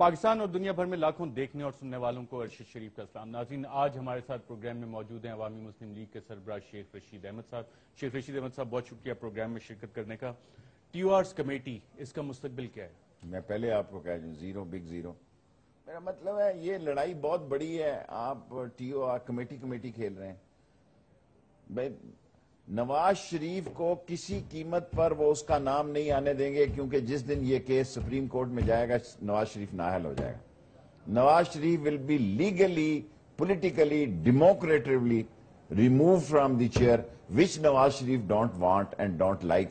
پاکستان اور دنیا بھر میں لاکھوں دیکھنے اور سننے والوں کو ارشد شریف کا سلام۔ ناظرین، آج ہمارے ساتھ پروگرام میں موجود ہیں عوامی مسلم لیگ کے سربراہ شیخ رشید احمد صاحب۔ شیخ رشید احمد صاحب، بہت شکریہ پروگرام میں شرکت کرنے کا۔ ٹی او آرز کمیٹی، اس کا مستقبل کیا ہے؟ میں پہلے آپ کو کہہ دوں، زیرو بگ زیرو۔ میرا مطلب ہے یہ لڑائی بہت بڑی ہے، آپ ٹی او آر کمیٹی کھیل رہے ہیں۔ نواز شریف کو کسی قیمت پر وہ اس کا نام نہیں آنے دیں گے، کیونکہ جس دن یہ کیس سپریم کورٹ میں جائے گا نواز شریف نااہل ہو جائے گا۔ Nawaz Sharif will be legally, politically, democratically removed from the chair, which Nawaz Sharif don't want and don't like۔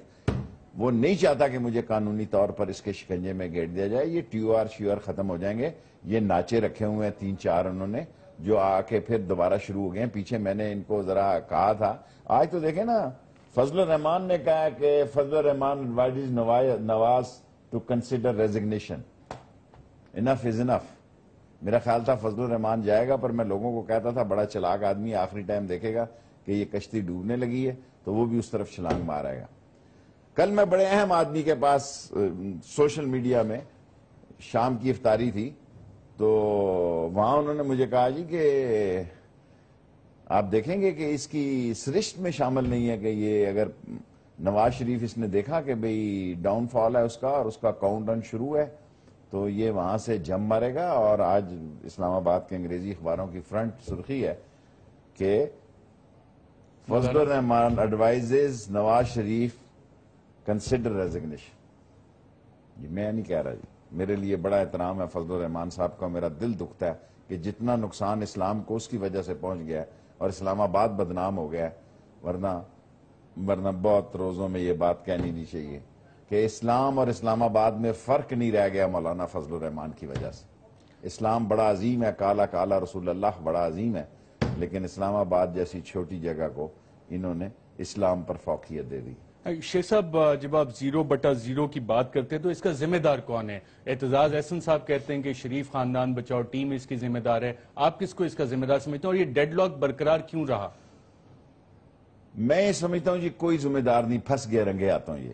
وہ نہیں چاہتا کہ مجھے قانونی طور پر اس کے شکنجے میں گیٹ دیا جائے۔ یہ ٹی او آر شیو آر ختم ہو جائیں گے۔ یہ ناچے رکھے ہوئے ہیں 3-4 انہوں نے، جو آ کے پھر دوبارہ شروع ہو گئے ہیں۔ پیچھے میں نے ان کو ذرا کہا تھا، آج تو دیکھیں نا، فضل الرحمان نے کہا کہ Fazal ur Rehman advises Nawaz to consider resignation. Enough is enough. میرا خیال تھا فضل الرحمان جائے گا، پر میں لوگوں کو کہتا تھا بڑا چلاک آدمی، آخری ٹائم دیکھے گا کہ یہ کشتی ڈوبنے لگی ہے تو وہ بھی اس طرف چھلانگ مارے گا۔ کل میں بڑے اہم آدمی کے پاس سوشل میڈیا میں شام کی افطاری تھی، تو وہاں انہوں نے مجھے کہا جی کہ آپ دیکھیں گے کہ اس کی سرشت میں شامل نہیں ہے کہ یہ اگر نواز شریف اس نے دیکھا کہ بھئی ڈاؤن فال ہے اس کا اور اس کا کاؤنٹ ڈاؤن شروع ہے، تو یہ وہاں سے جم مارے گا۔ اور آج اسلام آباد کے انگریزی اخباروں کی فرنٹ سرخی ہے کہ فضل الرحمان advises Nawaz Sharif consider resignation. میں نہیں کہہ رہا جی، میرے لیے بڑا احترام ہے فضل الرحمان صاحب کا، میرا دل دکھتا ہے کہ جتنا نقصان اسلام کو اس کی وجہ سے پہنچ گیا ہے اور اسلام آباد بدنام ہو گیا ہے، ورنہ بہت روزوں میں یہ بات کہنی نہیں چاہیے کہ اسلام اور اسلام آباد میں فرق نہیں رہ گیا مولانا فضل الرحمان کی وجہ سے۔ اسلام بڑا عظیم ہے، کالا کالا رسول اللہ بڑا عظیم ہے، لیکن اسلام آباد جیسی چھوٹی جگہ کو انہوں نے اسلام پر فوقیت دے دی۔ شیخ صاحب، جب آپ 0/0 کی بات کرتے ہیں تو اس کا ذمہ دار کون ہے؟ اعتزاز احسن صاحب کہتے ہیں کہ شریف خاندان بچاؤ ٹیم اس کی ذمہ دار ہے، آپ کس کو اس کا ذمہ دار سمجھتے ہیں، اور یہ ڈیڈ لاک برقرار کیوں رہا؟ میں یہ سمجھتا ہوں جی کوئی ذمہ دار نہیں، پھنس گئے رنگے ہاتھوں۔ یہ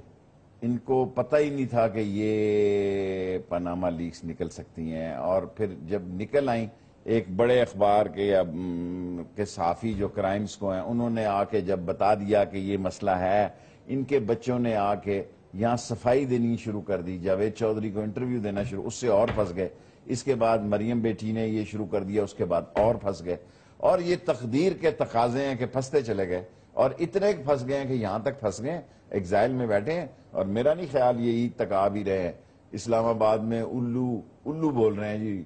ان کو پتہ ہی نہیں تھا کہ یہ پاناما لیکس نکل سکتی ہیں، اور پھر جب نکل آئیں ایک بڑے اخبار کے صحافی جو کرائمز کو ہیں، انہوں نے آ کے جب بتا دیا کہ یہ مسئلہ ہے، ان کے بچوں نے آ کے یہاں صفائی دینی شروع کر دی، جاوید چودھری کو انٹرویو دینا شروع، اس سے اور پھنس گئے۔ اس کے بعد مریم بیٹی نے یہ شروع کر دیا، اس کے بعد اور پھنس گئے، اور یہ تقدیر کے تقاضے ہیں کہ پھنستے چلے گئے، اور اتنے پھنس گئے ہیں کہ یہاں تک پھنس گئے، ایگزائل میں بیٹھے ہیں۔ اور میرا نہیں خیال یہ عید تک آ بھی رہے ہیں۔ اسلام آباد میں الو بول رہے ہیں جی،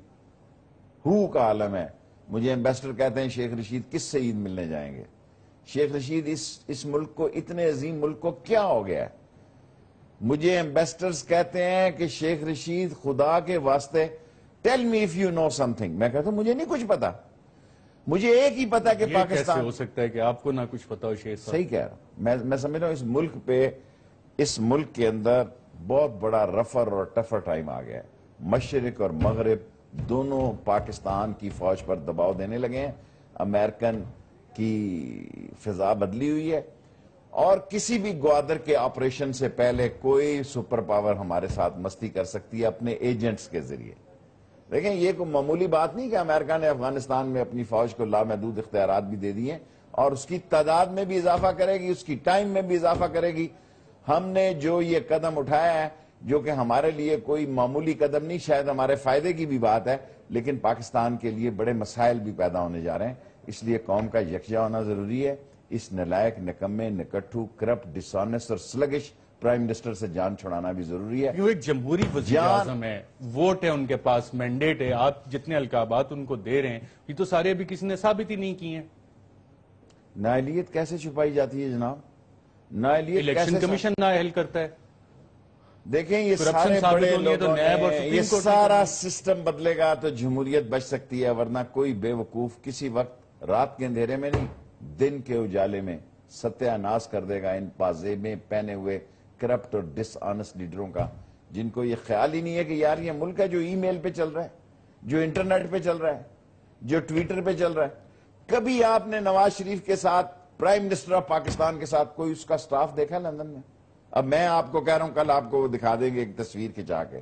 ہو کا عالم ہے۔ مجھے ایمبیسڈر کہتے ہیں شیخ رشید کس سے عید ملنے جائیں گے؟ شیخ رشید اس ملک کو، اتنے عظیم ملک کو کیا ہو گیا ہے؟ مجھے ایمبیسڈرز کہتے ہیں کہ شیخ رشید خدا کے واسطے tell me if you know something. میں کہتا ہوں مجھے نہیں کچھ پتا، مجھے ایک ہی پتا کہ یہ کیسے پاکستان۔ ہو سکتا ہے کہ آپ کو نہ کچھ پتا ہو شیخ صاحب؟ صحیح کہہ رہا ہوں، میں سمجھ رہا ہوں اس ملک کے اندر بہت بڑا رفر اور ٹفر ٹائم آ گیا ہے۔ مشرق اور مغرب دونوں پاکستان کی فوج پر دباؤ دینے لگے ہیں، امریکن کی فضا بدلی ہوئی ہے، اور کسی بھی گوادر کے آپریشن سے پہلے کوئی سپر پاور ہمارے ساتھ مستی کر سکتی ہے اپنے ایجنٹس کے ذریعے۔ دیکھیں یہ کوئی معمولی بات نہیں کہ امریکہ نے افغانستان میں اپنی فوج کو لامحدود اختیارات بھی دے دیے، اور اس کی تعداد میں بھی اضافہ کرے گی، اس کی ٹائم میں بھی اضافہ کرے گی۔ ہم نے جو یہ قدم اٹھایا ہے، جو کہ ہمارے لیے کوئی معمولی قدم نہیں، شاید ہمارے فائدے کی بھی بات ہے، لیکن پاکستان کے لیے بڑے مسائل بھی پیدا ہونے جا رہے ہیں۔ اس لیے قوم کا یکجا ہونا ضروری ہے۔ اس نلائق، نکمے، نکٹھو، کرپٹ، ڈس آنیسٹ اور سلگش پرائم منسٹر سے جان چھڑانا بھی ضروری ہے۔ کیوں ایک جمہوری وزیر اعظم ہے، ووٹ ہے ان کے پاس، مینڈیٹ ہے، آپ جتنے القابات ان کو دے رہے ہیں، یہ تو سارے ابھی کسی نے ثابت ہی نہیں کی ہیں۔ نااہلیت کیسے چھپائی جاتی ہے جناب؟ نااہلیت الیکشن کمیشن نااہل کرتا ہے۔ دیکھیں یہ کرپشن سارے ثابت بڑے ہونی ہے تو لوگوں نیب اور نے، سپریم یہ کورٹ سارا سسٹم بدلے گا تو جمہوریت بچ سکتی ہے، ورنہ کوئی بے وقوف کسی وقت رات کے اندھیرے میں نہیں، دن کے اجالے میں ستیہ ناش کر دے گا ان پازیبیں پہنے ہوئے کرپٹ اور ڈس آنسٹ لیڈروں کا، جن کو یہ خیال ہی نہیں ہے کہ یار یہ ملک ہے جو ای میل پہ چل رہا ہے، جو انٹرنیٹ پہ چل رہا ہے، جو ٹویٹر پہ چل رہا ہے۔ کبھی آپ نے نواز شریف کے ساتھ، پرائم منسٹر آف پاکستان کے ساتھ کوئی اس کا سٹاف دیکھا لندن میں؟ اب میں آپ کو کہہ رہا ہوں، کل آپ کو وہ دکھا دیں گے ایک تصویر کھچا کے۔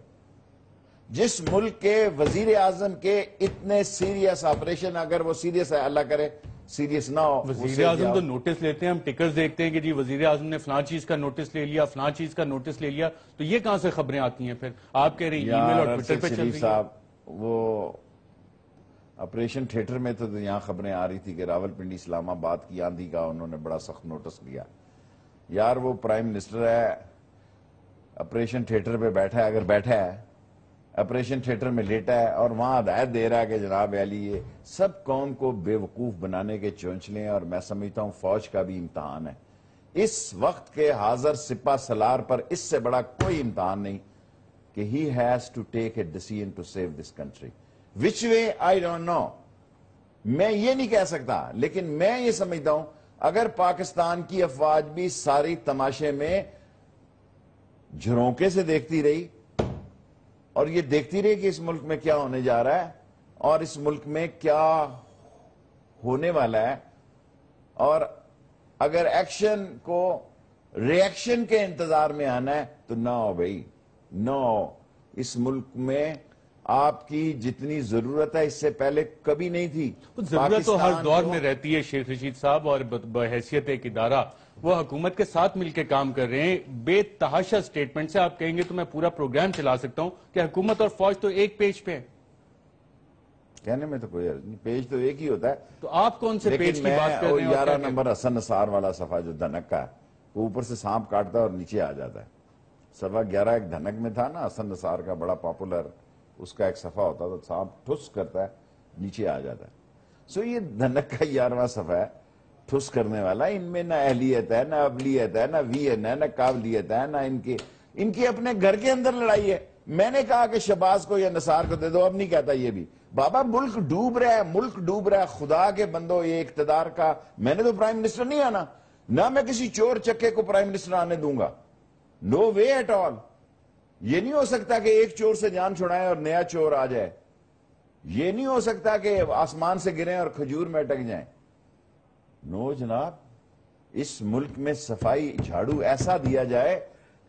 جس ملک کے وزیر اعظم کے اتنے سیریس آپریشن، اگر وہ سیریس ہے اللہ کرے سیریس نہ ہو، وزیر اعظم تو نوٹس لیتے ہیں، ہم ٹکرز دیکھتے ہیں کہ جی وزیر اعظم نے فلاں چیز کا نوٹس لے لیا، فلاں چیز کا نوٹس لے لیا، تو یہ کہاں سے خبریں آتی ہیں پھر؟ آپ کہہ رہے ہیں ای میل اور ٹویٹر پہ چل رہی ہے صاحب وہ آپریشن تھیٹر میں تو یہاں خبریں آ رہی تھی کہ راول پنڈی اسلام آباد کی آندھی کا انہوں نے بڑا سخت نوٹس لیا. یار وہ پرائم منسٹر ہے، آپریشن تھیٹر پہ بیٹھا ہے، اگر بیٹھا ہے آپریشن تھیٹر میں لیٹا ہے اور وہاں ہدایت دے رہا ہے کہ جناب علی یہ سب قوم کو بے وقوف بنانے کے چونچلے ہیں. اور میں سمجھتا ہوں فوج کا بھی امتحان ہے اس وقت کے حاضر سپہ سالار پر، اس سے بڑا کوئی امتحان نہیں کہ he has to take a decision to save this country. Which way I don't know. میں یہ نہیں کہہ سکتا، لیکن میں یہ سمجھتا ہوں اگر پاکستان کی افواج بھی ساری تماشے میں جھرونکے سے دیکھتی رہی اور یہ دیکھتی رہی کہ اس ملک میں کیا ہونے جا رہا ہے اور اس ملک میں کیا ہونے والا ہے، اور اگر ایکشن کو ری ایکشن کے انتظار میں آنا ہے تو نہ ہو بھائی، نو. اس ملک میں آپ کی جتنی ضرورت ہے اس سے پہلے کبھی نہیں تھی. ضرورت تو ہر دور میں رہتی ہے شیخ رشید صاحب، اور بحیثیت ایک ادارہ وہ حکومت کے ساتھ مل کے کام کر رہے ہیں. بے تحاشا سٹیٹمنٹ سے آپ کہیں گے تو میں پورا پروگرام چلا سکتا ہوں کہ حکومت اور فوج تو ایک پیج پہ ہے. کہنے میں تو کوئی عرض نہیں، پیج تو ایک ہی ہوتا ہے. تو آپ کون سے پیج کی بات کر رہے ہیں؟ 11 نمبر حسن نثار والا صفحہ جو دھنک کا ہے، وہ اوپر سے سانپ کاٹتا ہے اور نیچے آ جاتا ہے. صفحہ 11 ایک دھنک میں تھا نا، حسن نثار کا بڑا پاپولر، اس کا ایک صفحہ ہوتا تو سانپ ٹھس کرتا ہے نیچے آ جاتا ہے. سو یہ دھنک کا 11واں صفحہ ہے ٹھس کرنے والا. ان میں نہ اہلیت ہے، نہ ابلیت ہے، نہ وین ہے، نہ قابلیت ہے، نہ ان کی اپنے گھر کے اندر لڑائی ہے. میں نے کہا کہ شہباز کو یا نثار کو دے دو، اب نہیں کہتا یہ بھی. بابا ملک ڈوب رہا ہے، ملک ڈوب رہا ہے. خدا کے بندو، یہ اقتدار کا میں نے تو پرائم منسٹر نہیں آنا، نہ میں کسی چور چکے کو پرائم منسٹر آنے دوں گا. نو وے ایٹ آل. یہ نہیں ہو سکتا کہ ایک چور سے جان چھڑائیں اور نیا چور آ جائے. یہ نہیں ہو سکتا کہ آسمان سے گریں اور کھجور میں اٹک جائیں. نو جناب، اس ملک میں صفائی جھاڑو ایسا دیا جائے،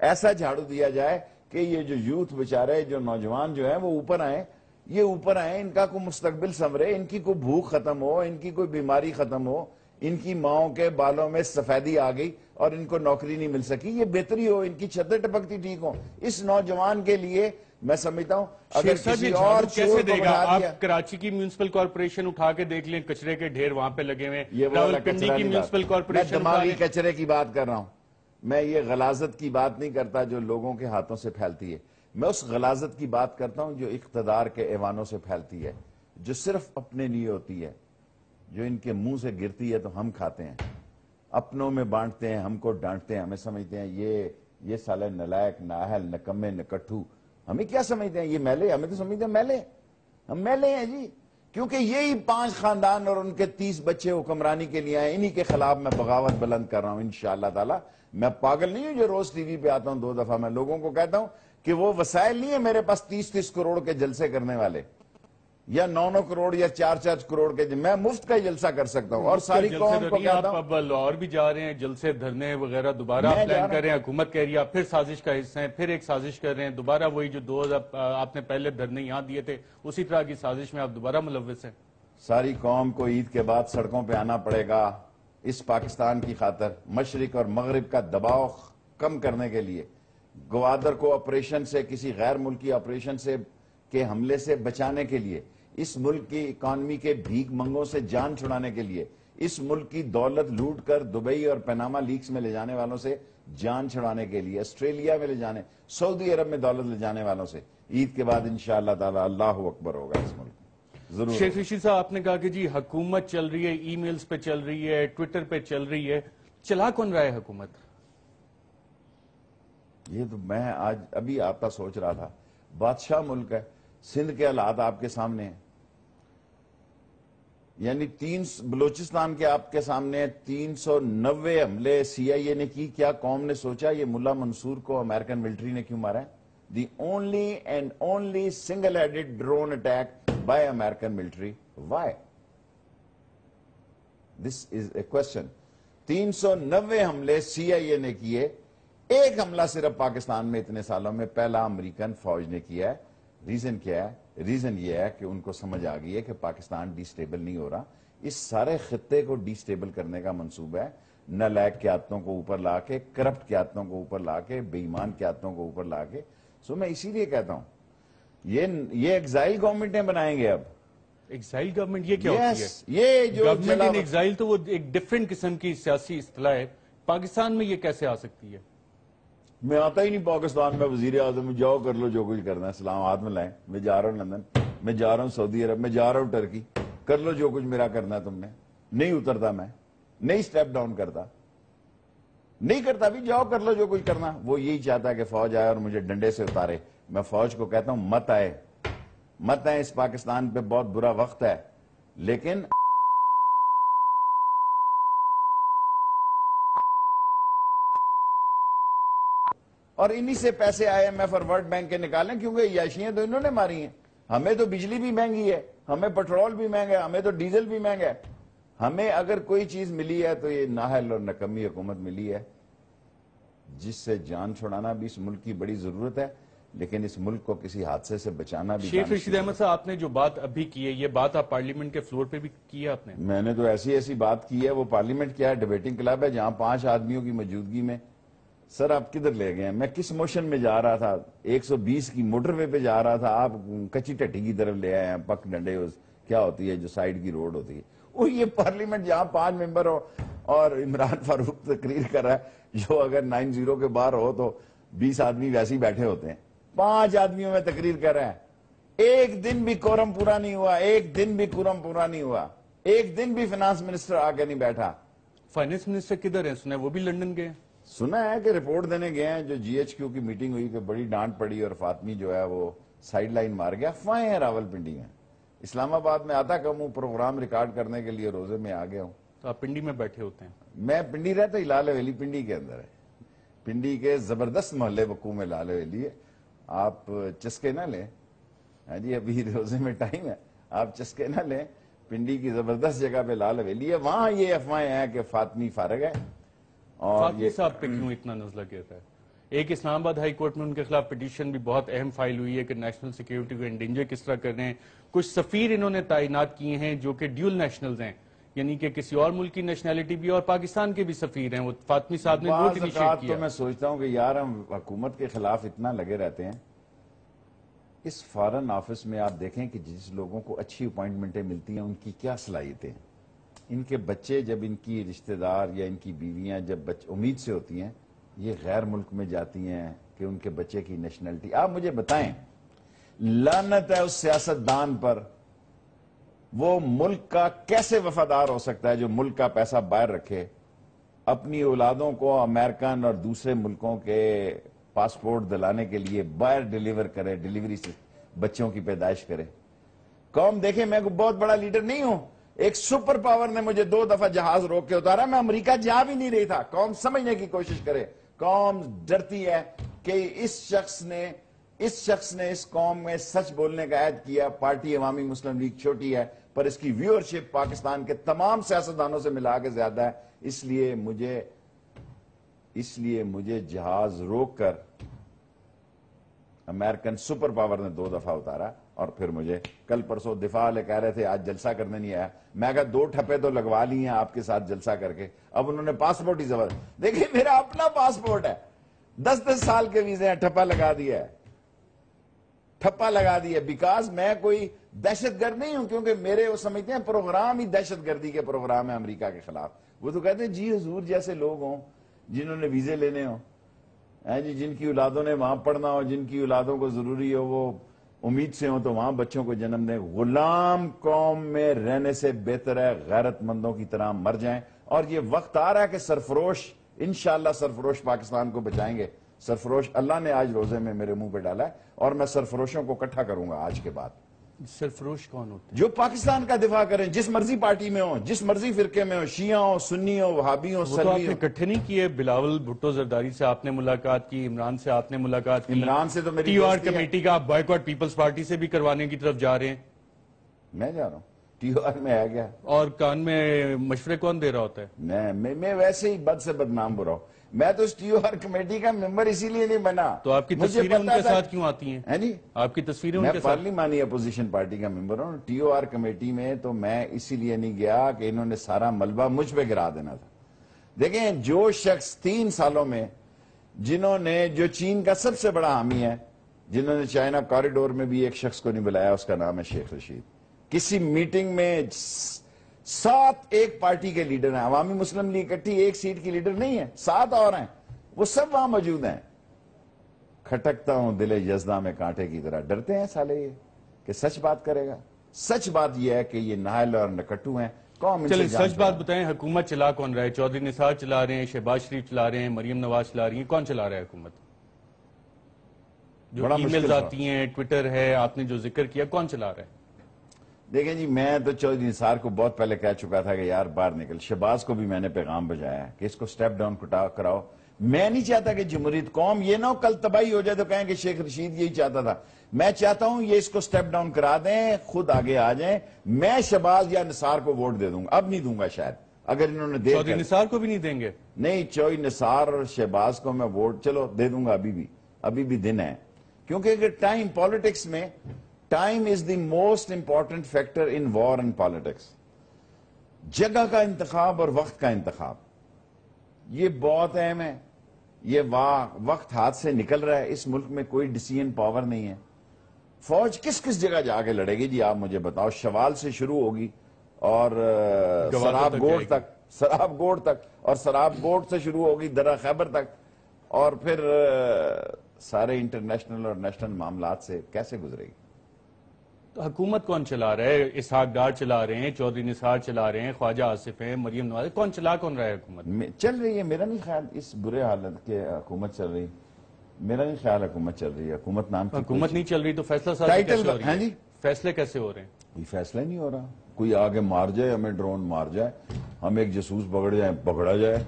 ایسا جھاڑو دیا جائے کہ یہ جو یوتھ بیچارے، جو نوجوان جو ہیں وہ اوپر آئیں، یہ اوپر آئیں، ان کا کوئی مستقبل سنورے، ان کی کوئی بھوک ختم ہو، ان کی کوئی بیماری ختم ہو، ان کی ماؤں کے بالوں میں سفیدی آ گئی اور ان کو نوکری نہیں مل سکی، یہ بہتری ہو، ان کی چھتیں ٹپکتی ٹھیک ہو. اس نوجوان کے لیے میں سمجھتا ہوں اگر کسی اور کیسے دے گا. آپ کراچی کی میونسپل کارپوریشن اٹھا کے دیکھ لیں، کچرے کے ڈھیر وہاں پہ لگے ہوئے. یہ راولپنڈی کی میونسپل کارپوریشن، میں دماغی کچرے کی بات کر رہا ہوں. میں یہ غلاظت کی بات نہیں کرتا جو لوگوں کے ہاتھوں سے پھیلتی ہے. میں اس غلاظت کی بات کرتا ہوں جو اقتدار کے ایوانوں سے پھیلتی ہے، جو صرف اپنے لیے ہوتی ہے، جو ان کے منہ سے گرتی ہے تو ہم کھاتے ہیں، اپنوں میں بانٹتے ہیں، ہم کو ڈانٹتے ہیں، ہمیں سمجھتے ہیں یہ سالے نلائق، نااہل، نکمے، نکٹھو. ہمیں کیا سمجھتے ہیں یہ میلے؟ ہمیں تو سمجھتے ہیں میلے. ہم میلے ہیں جی، کیونکہ یہی 5 خاندان اور ان کے 30 بچے حکمرانی کے لیے آئے. انہی کے خلاف میں بغاوت بلند کر رہا ہوں انشاءاللہ تعالی. میں پاگل نہیں ہوں جو روز ٹی وی پہ آتا ہوں 2 دفعہ. میں لوگوں کو کہتا ہوں کہ وہ وسائل نہیں ہے میرے پاس 30 کروڑ کے جلسے کرنے والے، یا 9 کروڑ یا 4 کروڑ کے. میں مفت کا جلسہ کر سکتا ہوں اور ساری قوم کو کہتا ہوں. اب لاہور بھی جا رہے ہیں، جلسے دھرنے وغیرہ دوبارہ پلان کر رہے ہیں. حکومت کہہ رہی ہے پھر سازش کا حصہ ہیں، پھر ایک سازش کر رہے ہیں دوبارہ. وہی جو 2000 آپ نے پہلے دھرنے یہاں دیے تھے، اسی طرح کی سازش میں آپ دوبارہ ملوث ہیں. ساری قوم کو عید کے بعد سڑکوں پہ آنا پڑے گا اس پاکستان کی خاطر، مشرق اور مغرب کا دباؤ کم کرنے کے لیے، گوادر کو آپریشن سے، کسی غیر ملکی آپریشن سے کے حملے سے بچانے کے لیے، اس ملک کی اکانومی کے بھیک منگوں سے جان چھڑانے کے لیے، اس ملک کی دولت لوٹ کر دبئی اور پیناما لیکس میں لے جانے والوں سے جان چھڑانے کے لیے، آسٹریلیا میں لے جانے، سعودی عرب میں دولت لے جانے والوں سے عید کے بعد انشاءاللہ تعالی اللہ اکبر ہوگا اس ملک. ضرور. شیخ رشید صاحب، آپ نے کہا کہ جی حکومت چل رہی ہے، ای میلز پہ چل رہی ہے، ٹویٹر پہ چل رہی ہے، چلا کون رہا ہے حکومت؟ یہ تو میں آج ابھی آتا سوچ رہا تھا. بادشاہ ملک ہے، سندھ کے حالات آپ کے سامنے ہیں، یعنی بلوچستان کے آپ کے سامنے 390 حملے سی آئی اے نے کی. کیا قوم نے سوچا یہ ملا منصور کو امریکن ملٹری نے کیوں مارا ہے؟ The only and only single headed drone attack by American military. Why? This is a question. 390 حملے سی آئی اے نے کیے، ایک حملہ صرف پاکستان میں اتنے سالوں میں پہلا امریکن فوج نے کیا ہے. ریزن کیا ہے؟ ریزن یہ ہے کہ ان کو سمجھ آ گئی ہے کہ پاکستان ڈی سٹیبل نہیں ہو رہا. اس سارے خطے کو ڈی سٹیبل کرنے کا منصوبہ ہے, نالائق قیادتوں کو اوپر لا کے, کرپٹ قیادتوں کو اوپر لا کے, بے ایمان قیادتوں کو اوپر لا کے. سو میں اسی لیے کہتا ہوں یہ ایگزائل گورنمنٹیں بنائیں گے. اب ایگزائل گورنمنٹ یہ کیا ہوتی ہے؟ یہ جو گورنمنٹ ان ایگزائل تو وہ ایک ڈفرینٹ قسم کی سیاسی اصطلاح ہے. پاکستان میں یہ کیسے آ سکتی ہے؟ میں آتا ہی نہیں پاکستان میں وزیر اعظم, جاؤ کر لو جو کچھ کرنا ہے, سلام ہاتھ میں لائیں, میں جا رہا ہوں لندن, میں جا رہا ہوں سعودی عرب, میں جا رہا ہوں ٹرکی, کر لو جو کچھ میرا کرنا ہے. تم نے نہیں اترتا, میں نہیں سٹیپ ڈاؤن کرتا, نہیں کرتا بھی, جاؤ کر لو جو کچھ کرنا. وہ یہی چاہتا ہے کہ فوج آئے اور مجھے ڈنڈے سے اتارے. میں فوج کو کہتا ہوں مت آئے, مت آئے, اس پاکستان پہ بہت برا وقت ہے. لیکن اور انہی سے پیسے IMF اور ورلڈ بینک کے نکالیں, کیونکہ عیاشیاں تو انہوں نے ماری ہیں. ہمیں تو بجلی بھی مہنگی ہے, ہمیں پیٹرول بھی مہنگا ہے, ہمیں تو ڈیزل بھی مہنگا ہے. ہمیں اگر کوئی چیز ملی ہے تو یہ نااہل اور نکمی حکومت ملی ہے, جس سے جان چھڑانا بھی اس ملک کی بڑی ضرورت ہے, لیکن اس ملک کو کسی حادثے سے بچانا بھی. شیخ رشید احمد صاحب, آپ نے جو بات ابھی کی ہے, یہ بات آپ پارلیمنٹ کے فلور پہ بھی کی ہے آپ نے؟ میں نے تو ایسی بات کی ہے. وہ پارلیمنٹ کیا ہے؟ ڈیبیٹنگ کلب ہے جہاں 5 آدمیوں کی موجودگی میں. سر آپ کدھر لے گئے ہیں؟ میں کس موشن میں جا رہا تھا؟ 120 کی موٹر وے پہ جا رہا تھا, آپ کچی ٹٹی کی طرف لے آئے ہیں. پک ڈنڈے کیا ہوتی ہے جو سائیڈ کی روڈ ہوتی ہے, وہ یہ پارلیمنٹ جہاں 5 ممبر ہو اور عمران فاروق تقریر کر رہا ہے, جو اگر 9-0 کے باہر ہو تو 20 آدمی ویسے ہی بیٹھے ہوتے ہیں. 5 آدمیوں میں تقریر کر رہا ہے. ایک دن بھی کورم پورا نہیں ہوا, ایک دن بھی کورم پورا نہیں ہوا, ایک دن بھی فائنانس منسٹر آ کے نہیں بیٹھا. فائنانس منسٹر کدھر ہیں؟ سنا ہے وہ بھی لندن گئے. سنا ہے کہ رپورٹ دینے گئے ہیں. جو GHQ کی میٹنگ ہوئی کہ بڑی ڈانٹ پڑی اور فاطمی جو ہے وہ سائیڈ لائن مار گیا. فائیں ہے راول پنڈی میں. اسلام آباد میں آتا کم ہوں, پروگرام ریکارڈ کرنے کے لیے روزے میں آ گیا ہوں. تو آپ پنڈی میں بیٹھے ہوتے ہیں؟ میں پنڈی رہتا ہی لال حویلی پنڈی کے اندر ہے. پنڈی کے زبردست محلے وقوع میں لال حویلی ہے. آپ چسکے نہ لیں, ہاں جی ابھی روزے میں ٹائم ہے, آپ چسکے نہ لیں. پنڈی کی زبردست جگہ پہ لال حویلی ہے. وہاں یہ افواہیں ہیں کہ فاطمی فارغ ہے. اور فاطمی صاحب پہ کیوں اتنا نزلہ گرتا ہے؟ ایک اسلام آباد ہائی کورٹ میں ان کے خلاف پٹیشن بھی بہت اہم فائل ہوئی ہے کہ نیشنل سیکیورٹی کو انڈینجر کس طرح کر رہے ہیں. کچھ سفیر انہوں نے تعینات کیے ہیں جو کہ ڈیول نیشنلز ہیں, یعنی کہ کسی اور ملک کی نیشنلٹی بھی, اور پاکستان کے بھی سفیر ہیں. وہ فاطمی صاحب نے ووٹ انیشیٹ کیا. تو میں سوچتا ہوں کہ یار ہم حکومت کے خلاف اتنا لگے رہتے ہیں. اس فارن آفس میں آپ دیکھیں کہ جس لوگوں کو اچھی اپوائنٹمنٹیں ملتی ہیں ان کی کیا صلاحیتیں. ان کے بچے جب ان کی رشتہ دار یا ان کی بیویاں جب امید سے ہوتی ہیں, یہ غیر ملک میں جاتی ہیں کہ ان کے بچے کی نیشنلٹی. آپ مجھے بتائیں, لعنت ہے اس سیاستدان پر, وہ ملک کا کیسے وفادار ہو سکتا ہے جو ملک کا پیسہ باہر رکھے, اپنی اولادوں کو امریکن اور دوسرے ملکوں کے پاسپورٹ دلانے کے لیے باہر ڈیلیور کرے, ڈیلیوری سے بچوں کی پیدائش کرے. قوم دیکھیں, میں کوئی بہت بڑا لیڈر نہیں ہوں. ایک سپر پاور نے مجھے 2 دفعہ جہاز روک کے اتارا, میں امریکہ جا بھی نہیں رہی تھا. قوم سمجھنے کی کوشش کرے. قوم ڈرتی ہے کہ اس شخص نے اس قوم میں سچ بولنے کا عہد کیا. پارٹی عوامی مسلم لیگ چھوٹی ہے پر اس کی ویورشپ پاکستان کے تمام سیاستدانوں سے ملا کے زیادہ ہے. اس لیے مجھے جہاز روک کر امریکن سپر پاور نے 2 دفعہ اتارا. اور پھر مجھے کل پرسوں دفاع والے کہہ رہے تھے آج جلسہ کرنے نہیں آیا. میں کہا 2 ٹھپے تو لگوا لی ہیں آپ کے ساتھ جلسہ کر کے, اب انہوں نے پاسپورٹ ہی زبردست. دیکھیں میرا اپنا پاسپورٹ ہے, 10 سال کے ویزے ہیں, ٹھپا لگا دیا ہے. بیکاز میں کوئی دہشت گرد نہیں ہوں, کیونکہ میرے وہ سمجھتے ہیں پروگرام ہی دہشت گردی کے پروگرام ہے امریکہ کے خلاف. وہ تو کہتے ہیں جی حضور جیسے لوگ ہوں جنہوں نے ویزے لینے ہوں, جی جن کی اولادوں نے وہاں پڑھنا ہو, جن کی اولادوں کو ضروری ہو وہ امید سے ہوں تو وہاں بچوں کو جنم دیں. غلام قوم میں رہنے سے بہتر ہے غیرت مندوں کی طرح مر جائیں. اور یہ وقت آ رہا ہے کہ سرفروش, انشاءاللہ سرفروش پاکستان کو بچائیں گے. سرفروش اللہ نے آج روزے میں میرے منہ پہ ڈالا ہے, اور میں سرفروشوں کو اکٹھا کروں گا آج کے بعد. سرفروش کون ہوتے ہیں؟ جو پاکستان کا دفاع کریں, جس مرضی پارٹی میں ہوں, جس مرضی فرقے میں ہوں, شیعہ ہوں, سنی ہوں, وہابی ہوں, وہ تو آپ سلفی نے ہوں. اکٹھے نہیں کیے. بلاول بھٹو زرداری سے آپ نے ملاقات کی, عمران سے آپ نے ملاقات کی, عمران سے تو میری ٹی آر دوستی ہے. کمیٹی کا آپ بائیکاٹ پیپلز پارٹی سے بھی کروانے کی طرف جا رہے ہیں. میں جا رہا ہوں, ٹی آر میں ہے گیا. اور کان میں مشورے کون دے رہا ہوتا ہے؟ میں ویسے ہی بد سے بدنام برا ہوں. میں تو اس ٹی او آر کمیٹی کا ممبر اسی لیے نہیں بنا. تو آپ کی تصویریں ان کے ساتھ کیوں آتی ہیں؟ جی آپ کی تصویریں ان میں کے ساتھ؟ پارلیمانی اپوزیشن پارٹی کا ممبر ہوں. ٹی او آر کمیٹی میں تو میں اسی لیے نہیں گیا کہ انہوں نے سارا ملبہ مجھ پہ گرا دینا تھا. دیکھیں جو شخص 3 سالوں میں جنہوں نے, جو چین کا سب سے بڑا حامی ہے, جنہوں نے چائنا کوریڈور میں بھی ایک شخص کو نہیں بلایا, اس کا نام ہے شیخ رشید. کسی میٹنگ میں 7 ایک پارٹی کے لیڈر ہیں. عوامی مسلم لیگ اکٹھی ایک سیٹ کی لیڈر نہیں ہے, 7 اور ہیں, وہ سب وہاں موجود ہیں. کھٹکتا ہوں دل یزداں میں کانٹے کی طرح. ڈرتے ہیں سالے یہ کہ سچ بات کرے گا. سچ بات یہ ہے کہ یہ نااہل اور نکٹو ہیں. قوم ان سے چلیں جان سچ بات بتائیں, حکومت چلا کون رہا ہے؟ چودھری نثار چلا رہے ہیں, شہباز شریف چلا رہے ہیں, مریم نواز چلا رہی ہیں, کون چلا رہا ہے حکومت؟ جو بڑا ای مشکل میلز سوال. آتی ہیں, ٹویٹر ہے, آپ نے جو ذکر کیا, کون چلا رہا ہے؟ دیکھیں جی, میں تو چودھری نثار کو بہت پہلے کہہ چکا تھا کہ یار باہر نکل. شہباز کو بھی میں نے پیغام بجایا ہے کہ اس کو سٹیپ ڈاؤن کراؤ. میں نہیں چاہتا کہ جمہوریت قوم یہ نہ ہو کل تباہی ہو جائے تو کہیں کہ شیخ رشید یہی چاہتا تھا. میں چاہتا ہوں یہ اس کو سٹیپ ڈاؤن کرا دیں, خود آگے آ جائیں. میں شہباز یا نثار کو ووٹ دے دوں گا. اب نہیں دوں گا شاید, اگر انہوں نے دیر چودھری کر. نثار کو بھی نہیں دیں گے؟ نہیں, چودھری نثار اور شہباز کو میں ووٹ چلو دے دوں گا. ابھی بھی دن ہے. کیونکہ اگر ٹائم پالیٹکس میں, time is the most important factor in war and politics. جگہ کا انتخاب اور وقت کا انتخاب یہ بہت اہم ہے. یہ وقت ہاتھ سے نکل رہا ہے. اس ملک میں کوئی ڈیسیژن پاور نہیں ہے. فوج کس جگہ جا کے لڑے گی جی آپ مجھے بتاؤ. شوال سے شروع ہوگی اور سراب گوڑ تک, اور سراب گوڑ سے شروع ہوگی درہ خیبر تک, اور پھر سارے انٹرنیشنل اور نیشنل معاملات سے کیسے گزرے گی؟ تو حکومت کون چلا رہا ہے؟ اسحاق ڈار چلا رہے ہیں, چودھری نثار چلا رہے ہیں, خواجہ آصف ہیں, مریم نواز, کون چلا کون رہا ہے حکومت؟ چل رہی ہے. میرا نہیں خیال اس برے حالت کے حکومت چل رہی. میرا نہیں خیال حکومت چل رہی ہے. حکومت نام کی حکومت نہیں چل رہی تو فیصلہ سازی کیسے ہو رہی ہے؟ جی فیصلے کیسے ہو رہے ہیں؟ کوئی فیصلہ نہیں ہو رہا. کوئی آگے مار جائے, ہمیں ڈرون مار جائے, ہم ایک جاسوس پکڑا جائے.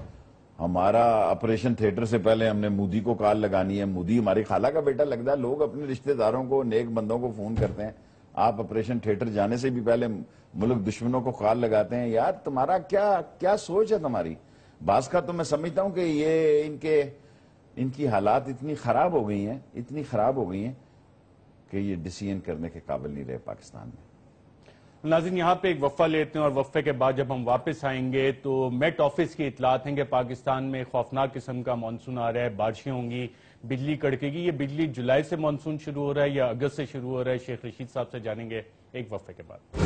ہمارا آپریشن تھیٹر سے پہلے ہم نے مودی کو کال لگانی ہے. مودی ہماری خالہ کا بیٹا لگتا ہے. لوگ اپنے رشتہ داروں کو, نیک بندوں کو فون کرتے ہیں. آپ آپریشن تھیٹر جانے سے بھی پہلے ملک دشمنوں کو کال لگاتے ہیں. یار تمہارا کیا سوچ ہے تمہاری؟ بعض کا تو میں سمجھتا ہوں کہ یہ ان کی حالات اتنی خراب ہو گئی ہیں کہ یہ ڈیسیژن کرنے کے قابل نہیں رہے پاکستان میں. ناظرین یہاں پہ ایک وقفہ لیتے ہیں اور وقفے کے بعد جب ہم واپس آئیں گے تو میٹ آفس کی اطلاعات ہیں کہ پاکستان میں خوفناک قسم کا مانسون آ رہا ہے, بارشیں ہوں گی, بجلی کڑکے گی. یہ بجلی جولائی سے مانسون شروع ہو رہا ہے یا اگست سے شروع ہو رہا ہے؟ شیخ رشید صاحب سے جانیں گے ایک وقفے کے بعد.